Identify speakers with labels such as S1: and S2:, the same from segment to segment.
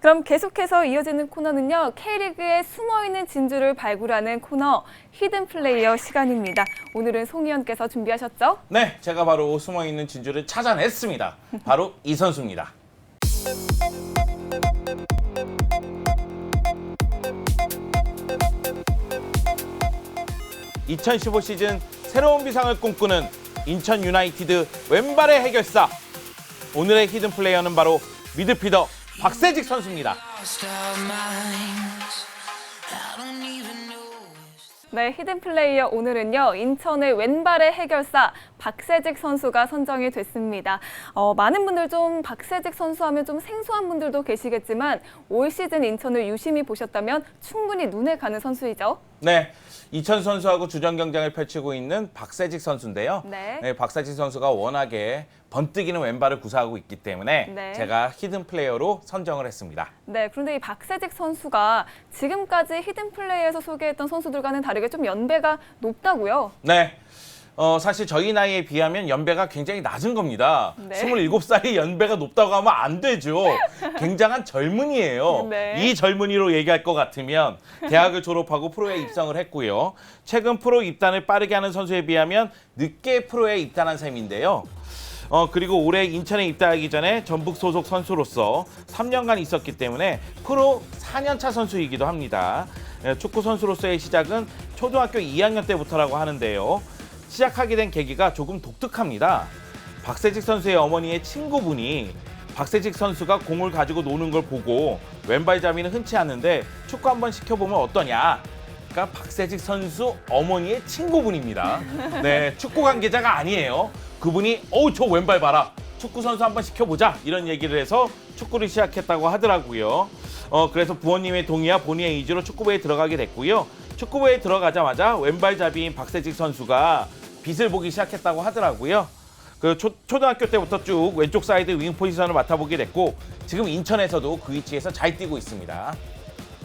S1: 그럼 계속해서 이어지는 코너는요. K리그에 숨어있는 진주를 발굴하는 코너 히든 플레이어 시간입니다. 오늘은 송희연께서 준비하셨죠?
S2: 네, 제가 바로 숨어있는 진주를 찾아냈습니다. 바로 이 선수입니다. 2015 시즌 새로운 비상을 꿈꾸는 인천 유나이티드 왼발의 해결사. 오늘의 히든 플레이어는 바로 미드필더 박세직 선수입니다.
S1: 네, 히든 플레이어 오늘은요. 인천의 왼발의 해결사 박세직 선수가 선정이 됐습니다. 많은 분들 좀 박세직 선수 하면 좀 생소한 분들도 계시겠지만 올 시즌 인천을 유심히 보셨다면 충분히 눈에 가는 선수이죠.
S2: 네, 이천 선수하고 주전 경쟁을 펼치고 있는 박세직 선수인데요.
S1: 네.
S2: 박세직 선수가 워낙에 번뜩이는 왼발을 구사하고 있기 때문에
S1: 네.
S2: 제가 히든 플레이어로 선정을 했습니다.
S1: 네, 그런데 이 박세직 선수가 지금까지 히든 플레이에서 소개했던 선수들과는 다르게 좀 연배가 높다고요?
S2: 네. 사실 저희 나이에 비하면 연배가 굉장히 낮은 겁니다.
S1: 네.
S2: 27살이 연배가 높다고 하면 안 되죠. 굉장한 젊은이에요.
S1: 네.
S2: 이 젊은이로 얘기할 것 같으면 대학을 졸업하고 프로에 입성을 했고요. 최근 프로 입단을 빠르게 하는 선수에 비하면 늦게 프로에 입단한 셈인데요. 그리고 올해 인천에 입단하기 전에 전북 소속 선수로서 3년간 있었기 때문에 프로 4년차 선수이기도 합니다. 축구 선수로서의 시작은 초등학교 2학년 때부터라고 하는데요. 시작하게 된 계기가 조금 독특합니다. 박세직 선수의 어머니의 친구분이 박세직 선수가 공을 가지고 노는 걸 보고 왼발잡이는 흔치 않는데 축구 한번 시켜보면 어떠냐. 그러니까 박세직 선수 어머니의 친구분입니다. 네, 축구 관계자가 아니에요. 그분이 저 왼발 봐라. 축구 선수 한번 시켜보자. 이런 얘기를 해서 축구를 시작했다고 하더라고요. 그래서 부모님의 동의와 본인의 의지로 축구부에 들어가게 됐고요. 축구부에 들어가자마자 왼발잡이인 박세직 선수가 빛을 보기 시작했다고 하더라고요. 초등학교 때부터 쭉 왼쪽 사이드 윙 포지션을 맡아보게 됐고 지금 인천에서도 그 위치에서 잘 뛰고 있습니다.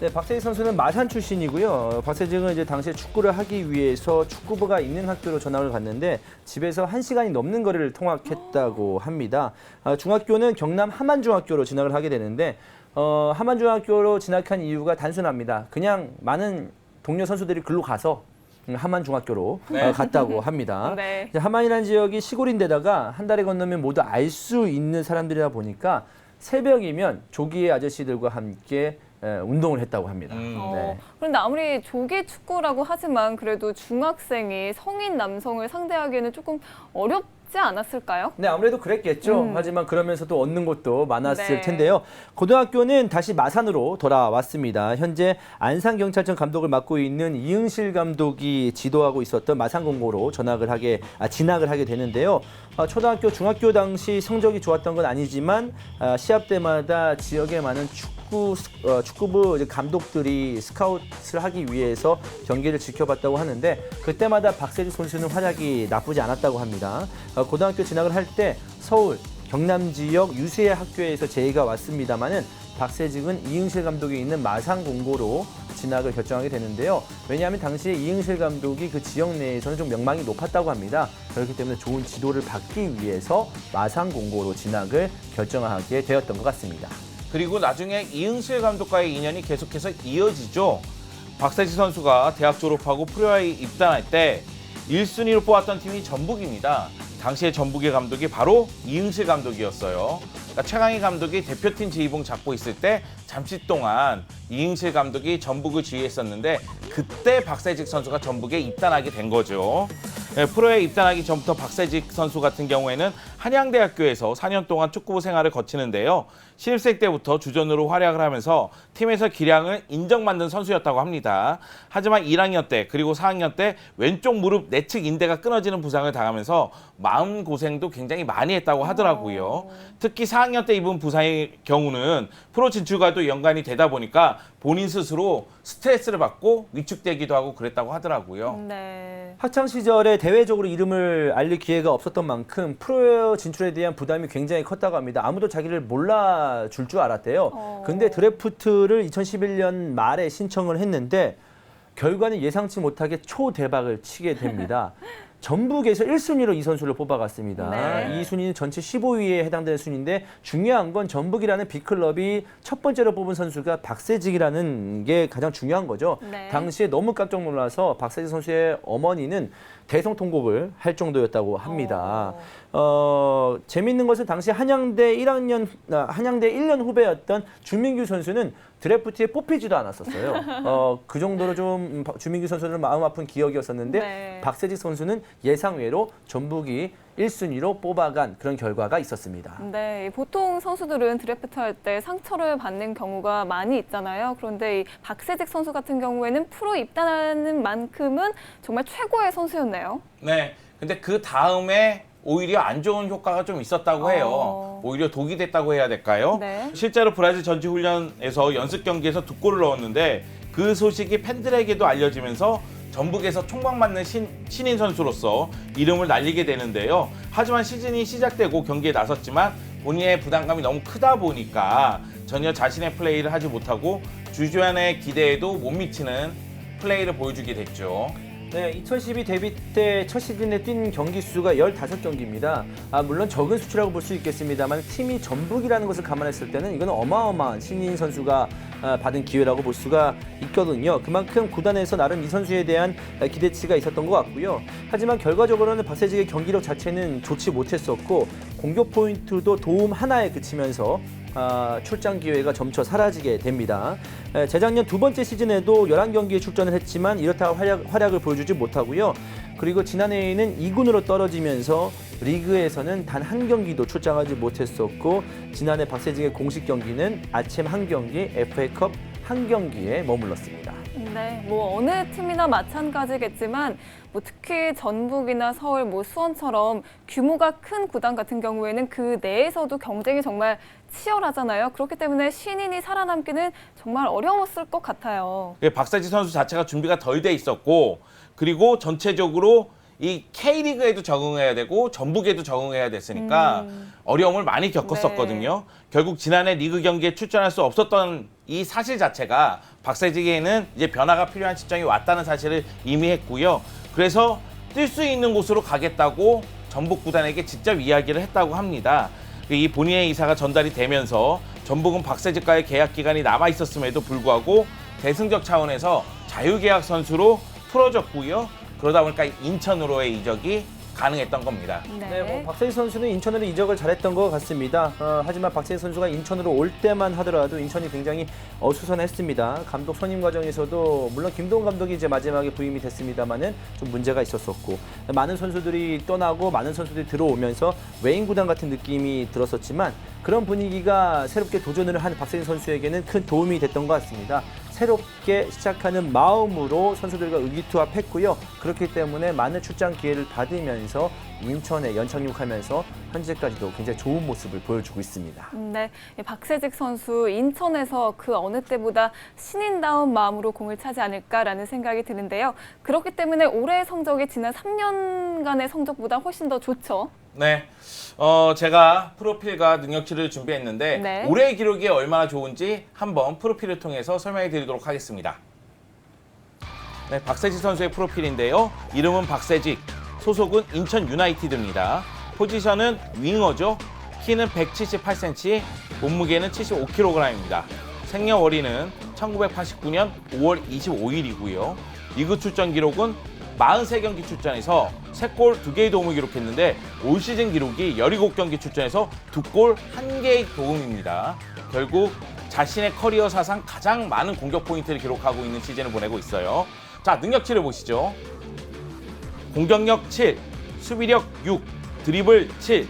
S3: 네, 박세직 선수는 마산 출신이고요. 박세직은 이제 당시에 축구를 하기 위해서 축구부가 있는 학교로 전학을 갔는데 집에서 1시간이 넘는 거리를 통학했다고 합니다. 중학교는 경남 함안중학교로 진학을 하게 되는데 함안중학교로 진학한 이유가 단순합니다. 그냥 많은 동료 선수들이 글로 가서 함안중학교로 갔다고 합니다.
S1: 네.
S3: 함안이라는 지역이 시골인데다가 한 달에 건너면 모두 알 수 있는 사람들이다 보니까 새벽이면 조기의 아저씨들과 함께 운동을 했다고 합니다. 네.
S1: 그런데 아무리 조기 축구라고 하지만 그래도 중학생이 성인 남성을 상대하기에는 조금 어렵지 않았을까요?
S3: 네, 아무래도 그랬겠죠. 하지만 그러면서도 얻는 것도 많았을
S1: 네.
S3: 텐데요. 고등학교는 다시 마산으로 돌아왔습니다. 현재 안산경찰청 감독을 맡고 있는 이응실 감독이 지도하고 있었던 마산공고로 진학을 하게 되는데요. 초등학교, 중학교 당시 성적이 좋았던 건 아니지만 시합 때마다 지역에 많은 축구부 이제 감독들이 스카웃을 하기 위해서 경기를 지켜봤다고 하는데 그때마다 박세직 선수는 활약이 나쁘지 않았다고 합니다. 고등학교 진학을 할 때 서울, 경남 지역 유수의 학교에서 제의가 왔습니다만은 박세직은 이응실 감독이 있는 마산공고로 진학을 결정하게 되는데요. 왜냐하면 당시에 이응실 감독이 그 지역 내에서는 좀 명망이 높았다고 합니다. 그렇기 때문에 좋은 지도를 받기 위해서 마산공고로 진학을 결정하게 되었던 것 같습니다.
S2: 그리고 나중에 이응실 감독과의 인연이 계속해서 이어지죠. 박세직 선수가 대학 졸업하고 프로에 입단할 때 1순위로 뽑았던 팀이 전북입니다. 당시에 전북의 감독이 바로 이응실 감독이었어요. 그러니까 최강희 감독이 대표팀 지휘봉 잡고 있을 때 잠시 동안 이응실 감독이 전북을 지휘했었는데 그때 박세직 선수가 전북에 입단하게 된 거죠. 프로에 입단하기 전부터 박세직 선수 같은 경우에는 한양대학교에서 4년 동안 축구부 생활을 거치는데요. 신입생 때부터 주전으로 활약을 하면서 팀에서 기량을 인정받는 선수였다고 합니다. 하지만 1학년 때 그리고 4학년 때 왼쪽 무릎 내측 인대가 끊어지는 부상을 당하면서 마음고생도 굉장히 많이 했다고 하더라고요. 특히 4학년 때 입은 부상의 경우는 프로 진출과도 연관이 되다 보니까 본인 스스로 스트레스를 받고 위축되기도 하고 그랬다고 하더라고요.
S1: 네.
S3: 학창 시절에 대외적으로 이름을 알릴 기회가 없었던 만큼 프로 진출에 대한 부담이 굉장히 컸다고 합니다. 아무도 자기를 몰라줄 줄 알았대요. 근데 드래프트를 2011년 말에 신청을 했는데 결과는 예상치 못하게 초대박을 치게 됩니다. 전북에서 1순위로 이 선수를 뽑아갔습니다.
S1: 네.
S3: 이 순위는 전체 15위에 해당되는 순위인데 중요한 건 전북이라는 빅클럽이 첫 번째로 뽑은 선수가 박세직이라는 게 가장 중요한 거죠.
S1: 네.
S3: 당시에 너무 깜짝 놀라서 박세직 선수의 어머니는 대성통곡을 할 정도였다고 합니다. 재밌는 것은 당시 한양대 1년 후배였던 주민규 선수는 드래프트에 뽑히지도 않았었어요. 그 정도로 좀 주민규 선수는 마음 아픈 기억이었었는데
S1: 네.
S3: 박세직 선수는 예상외로 전북이 1순위로 뽑아간 그런 결과가 있었습니다.
S1: 네, 보통 선수들은 드래프트 할 때 상처를 받는 경우가 많이 있잖아요. 그런데 이 박세직 선수 같은 경우에는 프로 입단하는 만큼은 정말 최고의 선수였네요.
S2: 네. 근데 그 다음에 오히려 안 좋은 효과가 좀 있었다고 해요.
S1: 어.
S2: 오히려 독이 됐다고 해야 될까요?
S1: 네.
S2: 실제로 브라질 전지훈련에서 연습 경기에서 2골을 넣었는데 그 소식이 팬들에게도 알려지면서 전북에서 총각 맞는 신인 선수로서 이름을 날리게 되는데요. 하지만 시즌이 시작되고 경기에 나섰지만 본인의 부담감이 너무 크다 보니까 전혀 자신의 플레이를 하지 못하고 주변의 기대에도 못 미치는 플레이를 보여주게 됐죠.
S3: 네, 2012 데뷔 때 첫 시즌에 뛴 경기 수가 15경기입니다. 물론 적은 수치라고 볼 수 있겠습니다만 팀이 전북이라는 것을 감안했을 때는 이건 어마어마한 신인 선수가 받은 기회라고 볼 수가 있거든요. 그만큼 구단에서 나름 이 선수에 대한 기대치가 있었던 것 같고요. 하지만 결과적으로는 박세직의 경기력 자체는 좋지 못했었고 공격 포인트도 도움 하나에 그치면서 출장 기회가 점차 사라지게 됩니다. 재작년 두 번째 시즌에도 11경기에 출전을 했지만 이렇다 활약을 보여주지 못하고요. 그리고 지난해에는 2군으로 떨어지면서 리그에서는 단 한 경기도 출장하지 못했었고 지난해 박세직의 공식 경기는 아침 한 경기, FA컵 한 경기에 머물렀습니다.
S1: 네, 뭐 어느 팀이나 마찬가지겠지만 뭐 특히 전북이나 서울, 뭐 수원처럼 규모가 큰 구단 같은 경우에는 그 내에서도 경쟁이 정말 치열하잖아요. 그렇기 때문에 신인이 살아남기는 정말 어려웠을 것 같아요.
S2: 박세지 선수 자체가 준비가 덜 돼 있었고 그리고 전체적으로 이 K리그에도 적응해야 되고 전북에도 적응해야 됐으니까 어려움을 많이 겪었었거든요. 결국 지난해 리그 경기에 출전할 수 없었던 이 사실 자체가 박세직에는 이제 변화가 필요한 시점이 왔다는 사실을 이미 했고요. 그래서 뛸 수 있는 곳으로 가겠다고 전북 구단에게 직접 이야기를 했다고 합니다. 이 본인의 이사가 전달이 되면서 전북은 박세직과의 계약 기간이 남아 있었음에도 불구하고 대승적 차원에서 자유계약 선수로 풀어줬고요. 그러다 보니까 인천으로의 이적이 가능했던 겁니다.
S3: 네, 박세희 선수는 인천으로 이적을 잘했던 것 같습니다. 하지만 박세희 선수가 인천으로 올 때만 하더라도 인천이 굉장히 어수선했습니다. 감독 선임 과정에서도 물론 김동훈 감독이 이제 마지막에 부임이 됐습니다만은 좀 문제가 있었었고 많은 선수들이 떠나고 많은 선수들이 들어오면서 외인 구단 같은 느낌이 들었었지만 그런 분위기가 새롭게 도전을 한 박세희 선수에게는 큰 도움이 됐던 것 같습니다. 새롭게 시작하는 마음으로 선수들과 의기투합했고요. 그렇기 때문에 많은 출장 기회를 받으면서 인천에 연착륙하면서 현재까지도 굉장히 좋은 모습을 보여주고 있습니다.
S1: 네, 박세직 선수 인천에서 그 어느 때보다 신인다운 마음으로 공을 차지 않을까라는 생각이 드는데요. 그렇기 때문에 올해의 성적이 지난 3년간의 성적보다 훨씬 더 좋죠.
S2: 네, 제가 프로필과 능력치를 준비했는데
S1: 네.
S2: 올해의 기록이 얼마나 좋은지 한번 프로필을 통해서 설명해 드리도록 하겠습니다. 네, 박세직 선수의 프로필인데요. 이름은 박세직, 소속은 인천 유나이티드입니다. 포지션은 윙어죠. 키는 178cm, 몸무게는 75kg입니다. 생년월일은 1989년 5월 25일이고요. 리그 출전 기록은 43경기 출전해서 3골 2개의 도움을 기록했는데 올 시즌 기록이 17경기 출전해서 2골 1개의 도움입니다. 결국 자신의 커리어 사상 가장 많은 공격 포인트를 기록하고 있는 시즌을 보내고 있어요. 자, 능력치를 보시죠. 공격력 7, 수비력 6, 드리블 7,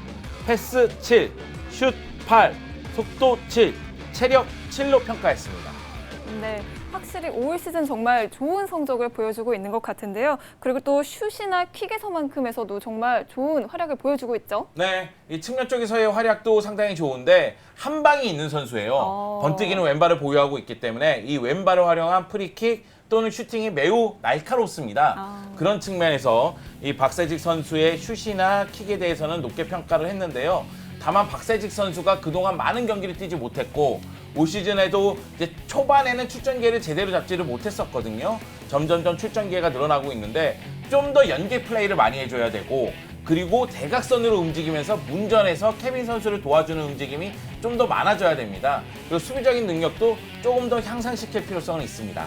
S2: 패스 7, 슛 8, 속도 7, 체력 7로 평가했습니다.
S1: 네, 확실히 올 시즌 정말 좋은 성적을 보여주고 있는 것 같은데요. 그리고 또 슛이나 킥에서만큼에서도 정말 좋은 활약을 보여주고 있죠.
S2: 네, 이 측면 쪽에서의 활약도 상당히 좋은데 한 방이 있는 선수예요. 번뜩이는 왼발을 보유하고 있기 때문에 이 왼발을 활용한 프리킥 또는 슈팅이 매우 날카롭습니다. 그런 측면에서 이 박세직 선수의 슛이나 킥에 대해서는 높게 평가를 했는데요. 다만 박세직 선수가 그동안 많은 경기를 뛰지 못했고 올 시즌에도 이제 초반에는 출전 기회를 제대로 잡지를 못했었거든요. 점점점 출전 기회가 늘어나고 있는데 좀 더 연계 플레이를 많이 해줘야 되고 그리고 대각선으로 움직이면서 문전에서 케빈 선수를 도와주는 움직임이 좀 더 많아져야 됩니다. 그리고 수비적인 능력도 조금 더 향상시킬 필요성은 있습니다.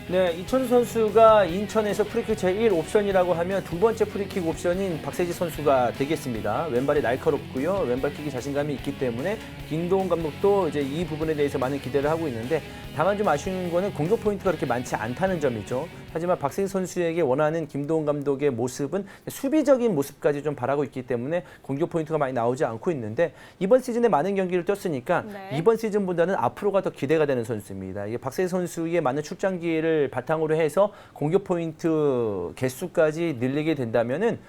S3: 네, 이천수 선수가 인천에서 프리킥 제1 옵션이라고 하면 두 번째 프리킥 옵션인 박세지 선수가 되겠습니다. 왼발이 날카롭고요. 왼발킥이 자신감이 있기 때문에 김도훈 감독도 이제 이 부분에 대해서 많은 기대를 하고 있는데 다만 좀 아쉬운 거는 공격 포인트가 그렇게 많지 않다는 점이죠. 하지만 박세지 선수에게 원하는 김도훈 감독의 모습은 수비적인 모습까지 좀 바라고 있기 때문에 공격 포인트가 많이 나오지 않고 있는데 이번 시즌에 많은 경기를 뛰었으니까
S1: 네.
S3: 이번 시즌보다는 앞으로가 더 기대가 되는 선수입니다. 이게 박세지 선수의 많은 출장 기회를 바탕으로 해서 공격 포인트 개수까지 늘리게 된다면은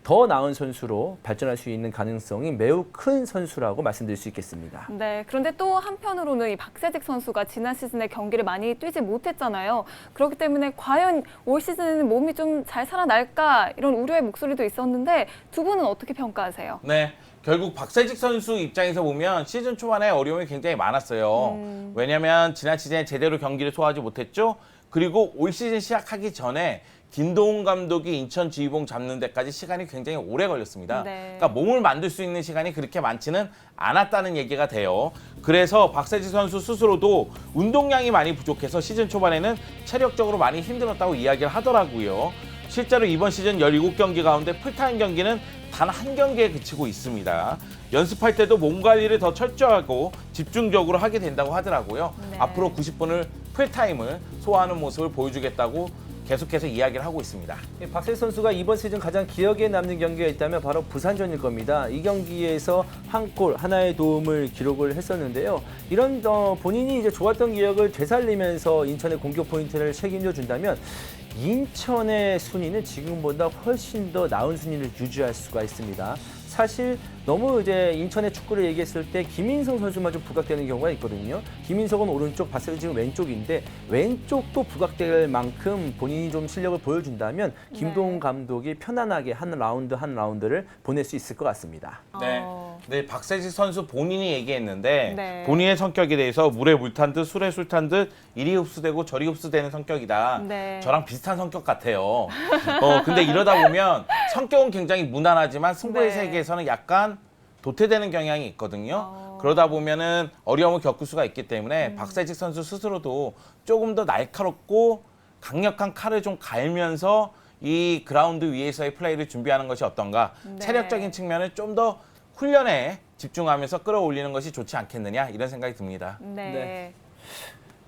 S3: 더 나은 선수로 발전할 수 있는 가능성이 매우 큰 선수라고 말씀드릴 수 있겠습니다.
S1: 네, 그런데 또 한편으로는 이 박세직 선수가 지난 시즌에 경기를 많이 뛰지 못했잖아요. 그렇기 때문에 과연 올 시즌에는 몸이 좀 잘 살아날까 이런 우려의 목소리도 있었는데 두 분은 어떻게 평가하세요?
S2: 네. 결국 박세직 선수 입장에서 보면 시즌 초반에 어려움이 굉장히 많았어요. 왜냐하면 지난 시즌에 제대로 경기를 소화하지 못했죠. 그리고 올 시즌 시작하기 전에 김도훈 감독이 인천 지휘봉 잡는 데까지 시간이 굉장히 오래 걸렸습니다.
S1: 네.
S2: 그러니까 몸을 만들 수 있는 시간이 그렇게 많지는 않았다는 얘기가 돼요. 그래서 박세지 선수 스스로도 운동량이 많이 부족해서 시즌 초반에는 체력적으로 많이 힘들었다고 이야기를 하더라고요. 실제로 이번 시즌 17경기 가운데 풀타임 경기는 단 한 경기에 그치고 있습니다. 연습할 때도 몸 관리를 더 철저하고 집중적으로 하게 된다고 하더라고요.
S1: 네.
S2: 앞으로 90분을 풀타임을 소화하는 모습을 보여주겠다고 계속해서 이야기를 하고 있습니다.
S3: 박세지 선수가 이번 시즌 가장 기억에 남는 경기가 있다면 바로 부산전일 겁니다. 이 경기에서 한 골, 하나의 도움을 기록을 했었는데요. 이런 본인이 이제 좋았던 기억을 되살리면서 인천의 공격 포인트를 책임져 준다면 인천의 순위는 지금보다 훨씬 더 나은 순위를 유지할 수가 있습니다. 사실 너무 이제 인천의 축구를 얘기했을 때 김인성 선수만 좀 부각되는 경우가 있거든요. 김인성은 오른쪽, 박세지 지금 왼쪽인데 왼쪽도 부각될 만큼 본인이 좀 실력을 보여준다면 김도훈 감독이 편안하게 한 라운드 한 라운드를 보낼 수 있을 것 같습니다.
S2: 네. 네, 박세지 선수 본인이 얘기했는데
S1: 네.
S2: 본인의 성격에 대해서 물에 물 탄 듯 술에 술 탄 듯 이리 흡수되고 저리 흡수되는 성격이다.
S1: 네.
S2: 저랑 비슷한 성격 같아요. 근데 이러다 보면 성격은 굉장히 무난하지만 승부의
S1: 네.
S2: 세계에서는 약간 도태되는 경향이 있거든요. 그러다 보면은 어려움을 겪을 수가 있기 때문에 박세지 선수 스스로도 조금 더 날카롭고 강력한 칼을 좀 갈면서 이 그라운드 위에서의 플레이를 준비하는 것이 어떤가.
S1: 네.
S2: 체력적인 측면을 좀 더 훈련에 집중하면서 끌어올리는 것이 좋지 않겠느냐 이런 생각이 듭니다.
S1: 네.
S3: 네.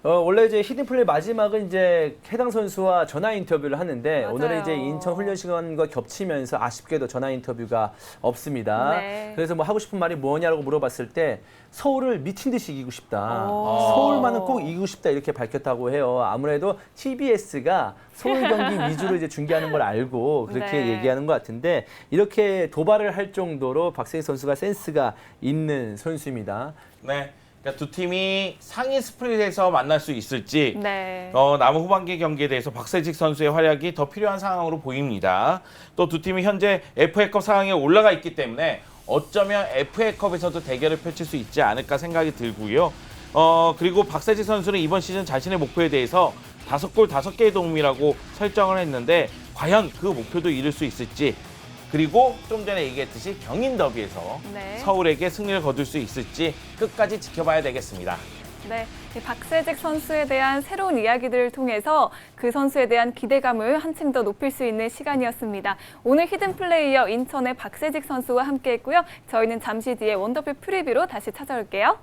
S3: 원래 이제 히든플레이 마지막은 이제 해당 선수와 전화 인터뷰를 하는데
S1: 맞아요.
S3: 오늘은 이제 인천 훈련 시간과 겹치면서 아쉽게도 전화 인터뷰가 없습니다.
S1: 네.
S3: 그래서 뭐 하고 싶은 말이 뭐냐고 물어봤을 때 서울을 미친 듯이 이기고 싶다.
S1: 오.
S3: 서울만은 꼭 이기고 싶다 이렇게 밝혔다고 해요. 아무래도 TBS가 서울 경기 위주로 이제 중계하는 걸 알고 그렇게
S1: 네.
S3: 얘기하는 것 같은데 이렇게 도발을 할 정도로 박세희 선수가 센스가 있는 선수입니다.
S2: 네. 그러니까 두 팀이 상위 스플릿에서 만날 수 있을지
S1: 네.
S2: 남은 후반기 경기에 대해서 박세직 선수의 활약이 더 필요한 상황으로 보입니다. 또 두 팀이 현재 FA컵 상황에 올라가 있기 때문에 어쩌면 FA컵에서도 대결을 펼칠 수 있지 않을까 생각이 들고요. 그리고 박세직 선수는 이번 시즌 자신의 목표에 대해서 5골 5개의 도움이라고 설정을 했는데 과연 그 목표도 이룰 수 있을지 그리고 좀 전에 얘기했듯이 경인 더비에서
S1: 네.
S2: 서울에게 승리를 거둘 수 있을지 끝까지 지켜봐야 되겠습니다.
S1: 네, 박세직 선수에 대한 새로운 이야기들을 통해서 그 선수에 대한 기대감을 한층 더 높일 수 있는 시간이었습니다. 오늘 히든 플레이어 인천의 박세직 선수와 함께했고요. 저희는 잠시 뒤에 원더풀 프리뷰로 다시 찾아올게요.